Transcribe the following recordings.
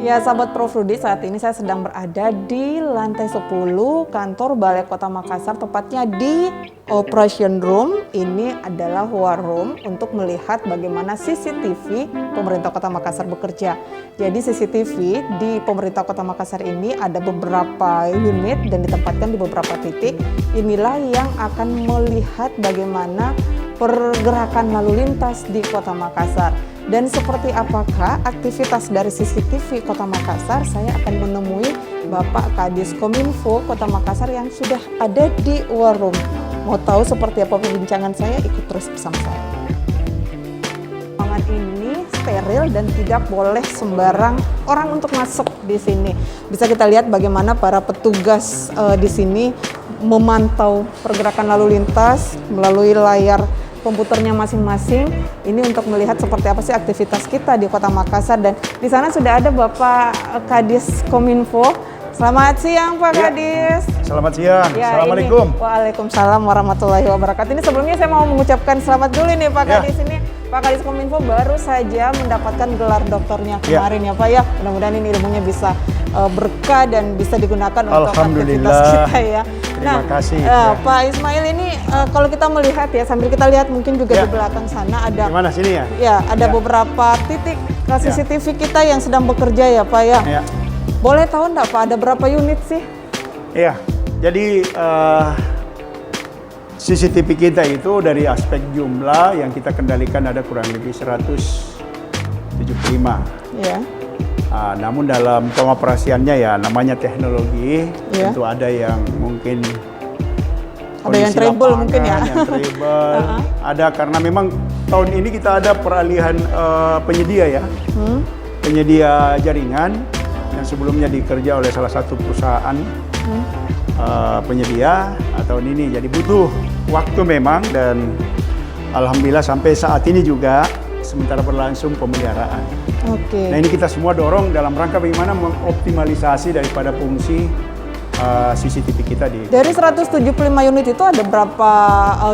Ya, sahabat Prof Rudi, saat ini saya sedang berada di lantai 10 kantor Balai Kota Makassar, tepatnya di Operation Room. Ini adalah war room untuk melihat bagaimana CCTV pemerintah Kota Makassar bekerja. Jadi CCTV di pemerintah Kota Makassar ini ada beberapa unit dan ditempatkan di beberapa titik. Inilah yang akan melihat bagaimana pergerakan lalu lintas di Kota Makassar. Dan seperti apakah aktivitas dari CCTV Kota Makassar, saya akan menemui Bapak Kadis Kominfo Kota Makassar yang sudah ada di war room. Mau tahu seperti apa perbincangan saya? Ikut terus bersama saya. Ruangan ini steril dan tidak boleh sembarang orang untuk masuk di sini. Bisa kita lihat bagaimana para petugas di sini memantau pergerakan lalu lintas melalui layar komputernya masing-masing. Ini untuk melihat seperti apa sih aktivitas kita di Kota Makassar. Dan di sana sudah ada Bapak Kadis Kominfo. Selamat siang Pak Kadis. Selamat siang. Ya, Assalamualaikum. Waalaikumsalam warahmatullahi wabarakatuh. Ini sebelumnya saya mau mengucapkan selamat dulu nih Pak Kadis. Ini Pak Kadis Kominfo baru saja mendapatkan gelar doktornya kemarin ya Pak ya. Mudah-mudahan ini ilmunya bisa berkah dan bisa digunakan untuk aktivitas kita ya. Terima kasih. Pak Ismail, ini kalau kita melihat ya, sambil kita lihat mungkin juga di belakang sana ada. Di mana sini ya? Ya, ada beberapa titik CCTV kita yang sedang bekerja ya Pak ya. Ya. Boleh tahu enggak Pak, ada berapa unit sih? Iya, jadi CCTV kita itu dari aspek jumlah yang kita kendalikan ada kurang lebih 175. Ya. Namun dalam pengoperasiannya ya namanya teknologi, tentu ada yang mungkin ada yang treble mungkin ya. Yang treble, ada karena memang tahun ini kita ada peralihan penyedia ya, penyedia jaringan yang sebelumnya dikerja oleh salah satu perusahaan penyedia. Tahun ini jadi butuh waktu memang, dan alhamdulillah sampai saat ini juga sementara berlangsung pemeliharaan. Oke. Nah, ini kita semua dorong dalam rangka bagaimana mengoptimalisasi daripada fungsi CCTV kita di. Dari 175 unit itu ada berapa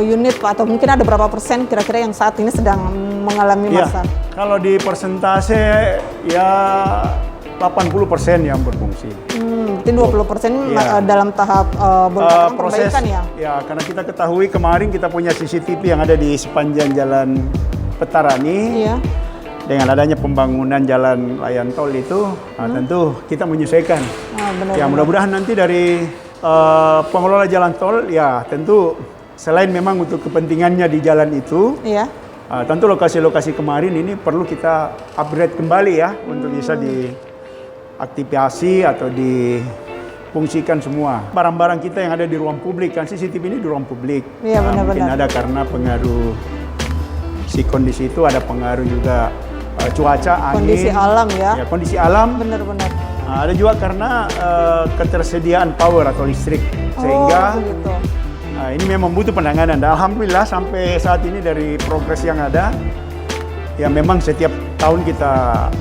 unit Pak, atau mungkin ada berapa persen kira-kira yang saat ini sedang mengalami masa? Kalau di persentase ya 80% yang berfungsi. Berarti 20% dalam tahap proses perbaikan ya? Ya, karena kita ketahui kemarin kita punya CCTV yang ada di sepanjang jalan Petarani. Iya. Dengan adanya pembangunan jalan layang tol itu, tentu kita menyesuaikan. Ya, mudah-mudahan nanti dari pengelola jalan tol, ya tentu selain memang untuk kepentingannya di jalan itu, tentu lokasi-lokasi kemarin ini perlu kita upgrade kembali ya, untuk bisa diaktifasi atau difungsikan semua. Barang-barang kita yang ada di ruang publik, kan CCTV ini di ruang publik. Iya, benar-benar. Mungkin ada karena pengaruh si kondisi itu, ada pengaruh juga cuaca, angin, kondisi alam ya, kondisi alam. Benar-benar. Ada juga karena ketersediaan power atau listrik, sehingga ini memang butuh penanganan. Dan alhamdulillah sampai saat ini dari progres yang ada, ya memang setiap tahun kita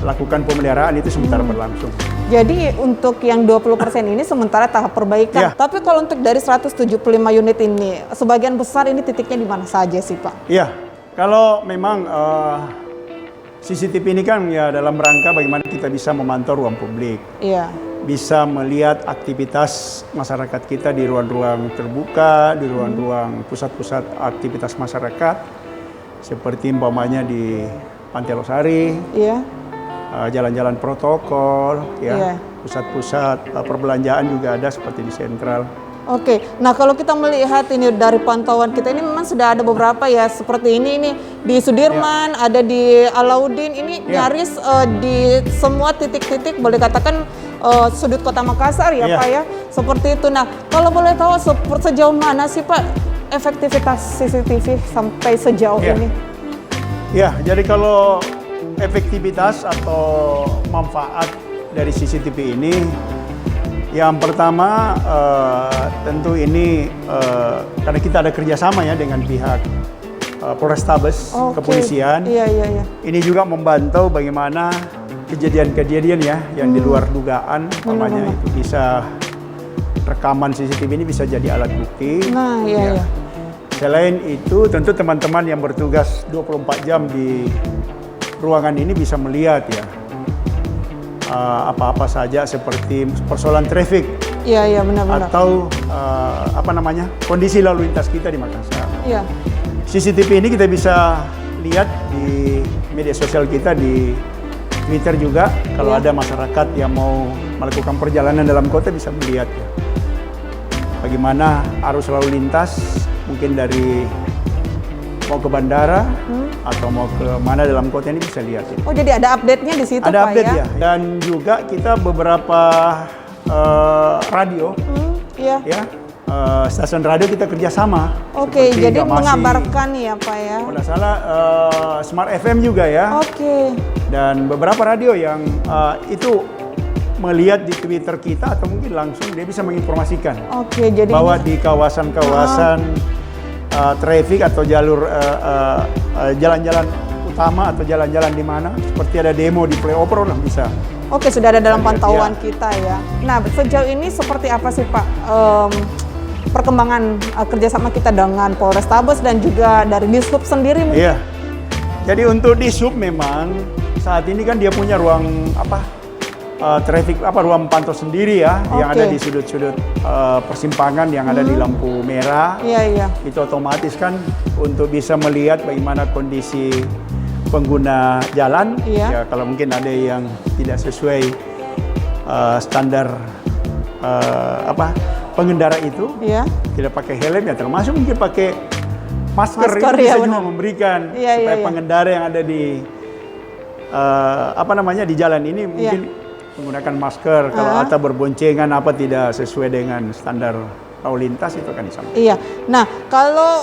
lakukan pemeliharaan itu sementara berlangsung. Jadi untuk yang 20% ini sementara tahap perbaikan. Tapi kalau untuk dari 175 unit ini, sebagian besar ini titiknya di mana saja sih Pak? Iya, kalau memang CCTV ini kan ya dalam rangka bagaimana kita bisa memantau ruang publik. Iya. Bisa melihat aktivitas masyarakat kita di ruang-ruang terbuka, di ruang-ruang pusat-pusat aktivitas masyarakat, seperti umpamanya di Pantai Losari, jalan-jalan protokol, pusat-pusat perbelanjaan juga ada seperti di Sentral. Oke, nah kalau kita melihat ini dari pantauan kita ini memang sudah ada beberapa ya seperti ini di Sudirman, ada di Alauddin, ini nyaris di semua titik-titik boleh katakan sudut Kota Makassar ya Pak ya, seperti itu. Nah kalau boleh tahu sejauh mana sih Pak efektivitas CCTV sampai sejauh ini? Ya, jadi kalau efektivitas atau manfaat dari CCTV ini, yang pertama tentu ini karena kita ada kerjasama ya dengan pihak Polrestabes, kepolisian. Ini juga membantu bagaimana kejadian-kejadian ya yang di luar dugaan, namanya itu bisa rekaman CCTV ini bisa jadi alat bukti. Selain itu tentu teman-teman yang bertugas 24 jam di ruangan ini bisa melihat ya apa-apa saja seperti persoalan traffic Iya, benar-benar. atau kondisi lalu lintas kita di Makassar. Iya. CCTV ini kita bisa lihat di media sosial kita, di Twitter juga. Kalau ada masyarakat yang mau melakukan perjalanan dalam kota bisa melihat ya. Bagaimana arus lalu lintas, mungkin dari mau ke bandara atau mau ke mana dalam kota ini bisa lihat. Ya. Oh, jadi ada update-nya di situ, Ada Pak, update ya? ya. Dan juga kita beberapa radio, Iya. ya, stasiun radio kita kerjasama. Oke, Seperti jadi Gamasi, mengabarkan ya, Pak, ya? kalau nggak salah Smart FM juga ya. Oke. Dan beberapa radio yang itu melihat di Twitter kita atau mungkin langsung dia bisa menginformasikan Oke, jadi bahwa di kawasan-kawasan traffic atau jalur jalan-jalan utama atau jalan-jalan di mana seperti ada demo di flyover lah bisa. Oke, sudah ada dalam Kita lihat, pantauan ya. kita ya. Nah, sejauh ini seperti apa sih, Pak, perkembangan kerjasama kita dengan Polrestabes dan juga dari Dishub sendiri mungkin? Iya. Jadi untuk Dishub memang saat ini kan dia punya ruang traffic ruang pantau sendiri ya, yang ada di sudut-sudut persimpangan yang ada di lampu merah. Iya. Itu otomatis kan untuk bisa melihat bagaimana kondisi pengguna jalan. Iya. Ya, kalau mungkin ada yang tidak sesuai standar pengendara itu, Iya. tidak pakai helm ya, termasuk mungkin pakai masker Masker, itu ya, bisa juga benar. memberikan Iya, supaya iya. pengendara yang ada di di jalan ini mungkin menggunakan masker. Kalau atau berboncengan tidak sesuai dengan standar lalu lintas itu akan disampaikan. Iya. Nah, kalau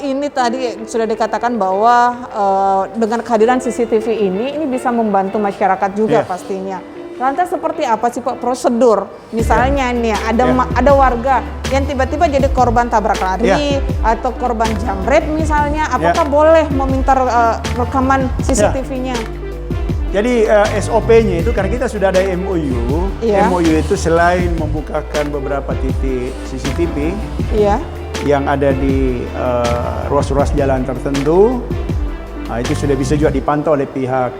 ini tadi sudah dikatakan bahwa dengan kehadiran CCTV ini bisa membantu masyarakat juga Iya. pastinya. Lantas seperti apa sih, Pak, prosedur? Misalnya nih ada warga yang tiba-tiba jadi korban tabrak lari atau korban jambret misalnya, apakah boleh meminta rekaman CCTV-nya? Jadi SOP-nya itu karena kita sudah ada MOU. Iya. MOU itu selain membukakan beberapa titik CCTV Iya. yang ada di ruas-ruas jalan tertentu, itu sudah bisa juga dipantau oleh pihak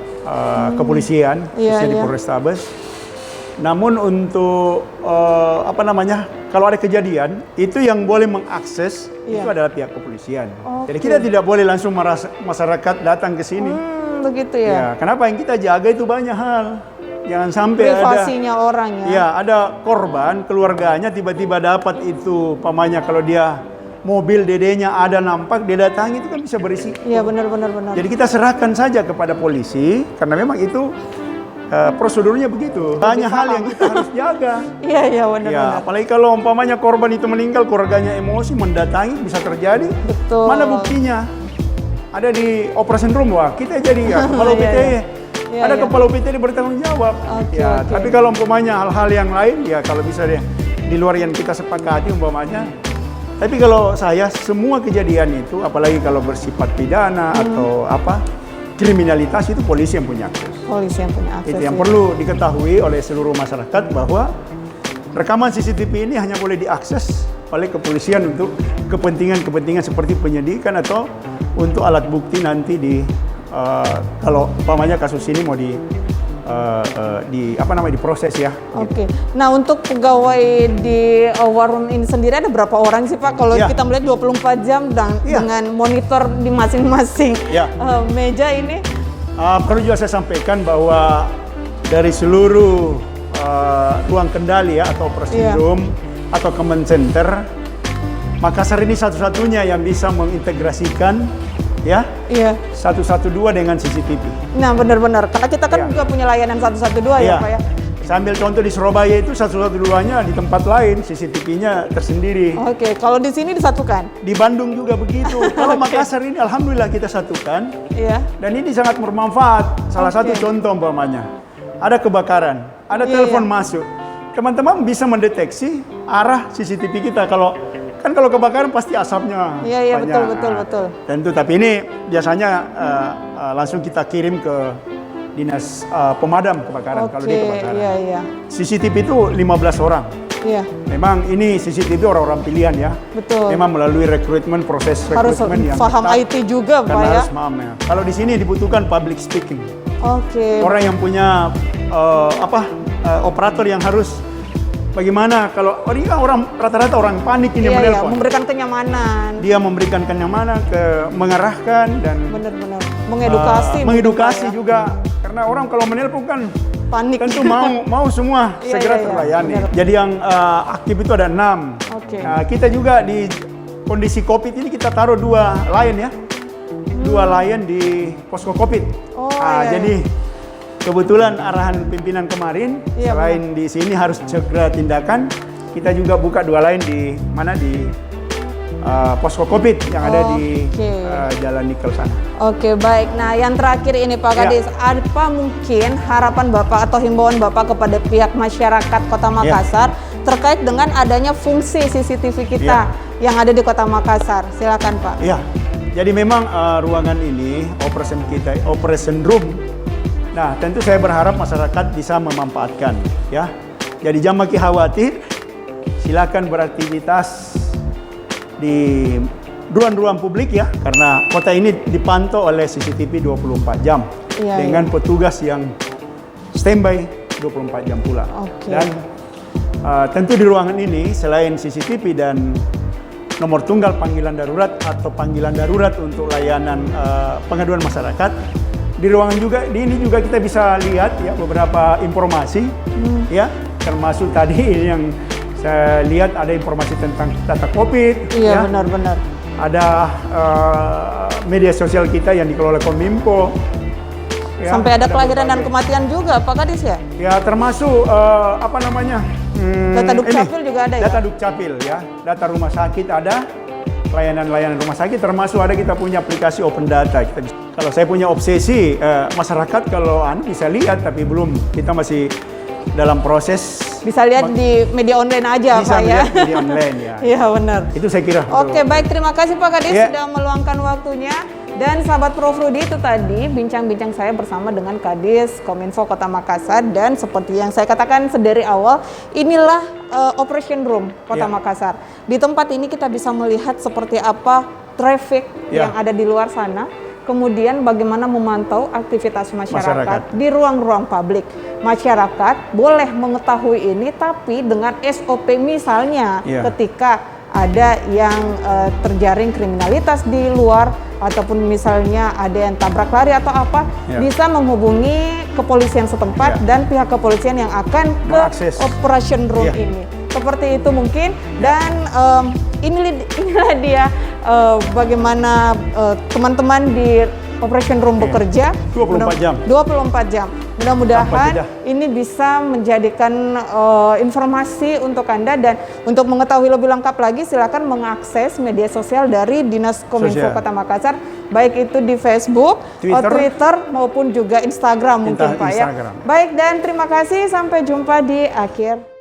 kepolisian, khususnya di Polrestabes. Namun untuk kalau ada kejadian itu yang boleh mengakses itu adalah pihak kepolisian. Jadi kita tidak boleh langsung masyarakat datang ke sini. Begitu ya. Ya, kenapa yang kita jaga itu banyak hal. Jangan sampai Privasinya orang ya. Ya, ada korban, keluarganya tiba-tiba dapat itu, pamannya kalau dia mobil dedenya ada nampak, dia datang itu kan bisa berisiko. Iya, benar. Jadi kita serahkan saja kepada polisi, karena memang itu prosedurnya begitu. Banyak hal yang kita harus jaga. Iya, benar. Ya, apalagi kalau umpamanya korban itu meninggal, keluarganya emosi, mendatangi, bisa terjadi. Betul. Mana buktinya? Ada di operation room, wah kita jadi ya kepala UPT, ada kepala UPT bertanggung jawab. Tapi kalau umpamanya hal-hal yang lain, ya kalau bisa deh di luar yang kita sepakati umpamanya. Tapi kalau saya semua kejadian itu, apalagi kalau bersifat pidana atau kriminalitas itu polisi yang punya akses. Polisi yang punya akses. Itu yang perlu diketahui oleh seluruh masyarakat bahwa rekaman CCTV ini hanya boleh diakses oleh kepolisian untuk kepentingan-kepentingan seperti penyidikan atau untuk alat bukti nanti kalau umpamanya kasus ini mau diproses ya. Oke. Nah, untuk pegawai di war room ini sendiri ada berapa orang sih, Pak? Kalau kita melihat 24 jam dengan monitor di masing-masing meja ini. Perlu juga saya sampaikan bahwa dari seluruh ruang kendali atau operation room atau command center, Makassar ini satu-satunya yang bisa mengintegrasikan 112 dengan CCTV. Nah, benar-benar. Karena kita kan juga punya layanan 112 ya, Pak ya. Saya ambil contoh di Surabaya itu 112-nya di tempat lain, CCTV-nya tersendiri. Oke, kalau di sini disatukan? Di Bandung juga begitu. Kalau Makassar ini alhamdulillah kita satukan. Iya. Dan ini sangat bermanfaat. Salah satu contoh umpamanya, ada kebakaran, ada telepon masuk. Teman-teman bisa mendeteksi arah CCTV kita. Kalau kebakaran pasti asapnya Iya, banyak. betul. Tentu, tapi ini biasanya langsung kita kirim ke dinas pemadam kebakaran kalau dia kebakaran. Iya. CCTV itu 15 orang. Iya. Memang ini CCTV orang-orang pilihan ya. Betul. Memang melalui proses harus rekrutmen yang paham ketat. IT juga, Pak ya. Harus paham ya. Kalau di sini dibutuhkan public speaking. Oke. Orang yang punya operator yang harus bagaimana kalau orang rata-rata orang panik ini Iya, menelpon. memberikan kenyamanan. Dia memberikan kenyamanan, mengarahkan dan Benar-benar mengedukasi. mengedukasi mungkin, Pak, ya. juga karena orang kalau menelpon kan Panik. tentu mau semua Iya, segera iya, iya. terlayani. Benar. Jadi yang aktif itu ada 6. Oke. Nah, kita juga di kondisi COVID ini kita taruh 2 layan ya. 2 layan di posko COVID. Oh, iya, Jadi kebetulan arahan pimpinan kemarin Iya, selain di sini harus segera tindakan, kita juga buka 2 layan di mana di posko COVID yang ada di Oke. Jalan Nikel sana. Oke, baik. Nah, yang terakhir ini Pak Ya. Kadis, apa mungkin harapan Bapak atau himbauan Bapak kepada pihak masyarakat Kota Makassar terkait dengan adanya fungsi CCTV kita yang ada di Kota Makassar? Silakan Pak. Iya, jadi memang ruangan ini operation room. Nah, tentu saya berharap masyarakat bisa memanfaatkan, ya. Jadi jangan makin khawatir, silakan beraktivitas di ruang-ruang publik ya, karena kota ini dipantau oleh CCTV 24 jam Iya, dengan petugas yang standby 24 jam pula. Oke. Dan tentu di ruangan ini selain CCTV dan nomor tunggal panggilan darurat atau panggilan darurat untuk layanan pengaduan masyarakat, di ruangan juga di ini juga kita bisa lihat ya beberapa informasi ya, termasuk tadi yang saya lihat ada informasi tentang data COVID. Iya, ya. benar-benar. Ada media sosial kita yang dikelola Kominfo. Ya, Sampai ada kelahiran dan berbagai- kematian juga Pak Kadis ya? Ya termasuk apa namanya? Data Dukcapil juga ada ya? Data Dukcapil ya, data rumah sakit ada, layanan-layanan rumah sakit termasuk ada kita punya aplikasi Open Data. Kalau saya punya obsesi masyarakat kalau bisa lihat tapi belum, kita masih dalam proses. Bisa lihat di media online aja Bisa Pak ya? melihat media online ya. Iya benar. Itu saya kira. Oke, baik, terima kasih Pak Kadis Ya. sudah meluangkan waktunya. Dan sahabat Prof Rudi, itu tadi bincang-bincang saya bersama dengan Kadis Kominfo Kota Makassar. Dan seperti yang saya katakan sedari awal, inilah operation room Kota Ya. Makassar. Di tempat ini kita bisa melihat seperti apa traffic Ya. yang ada di luar sana. Kemudian bagaimana memantau aktivitas masyarakat di ruang-ruang publik. Masyarakat boleh mengetahui ini, tapi dengan SOP misalnya Ya. ketika ada yang terjaring kriminalitas di luar ataupun misalnya ada yang tabrak lari atau apa, Ya. bisa menghubungi kepolisian setempat Ya. dan pihak kepolisian yang akan ke Mengakses. operation room Ya. ini. Seperti itu mungkin. Dan inilah dia bagaimana teman-teman di operation room bekerja 24 jam. 24 jam. Mudah-mudahan Tanpa jeda. ini bisa menjadikan informasi untuk Anda, dan untuk mengetahui lebih lengkap lagi silakan mengakses media sosial dari Dinas Kominfo Sosial. Kota Makassar, baik itu di Facebook, Twitter maupun juga Instagram mungkin Pak ya. Instagram. Baik, dan terima kasih, sampai jumpa di akhir